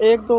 1-2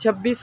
26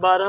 12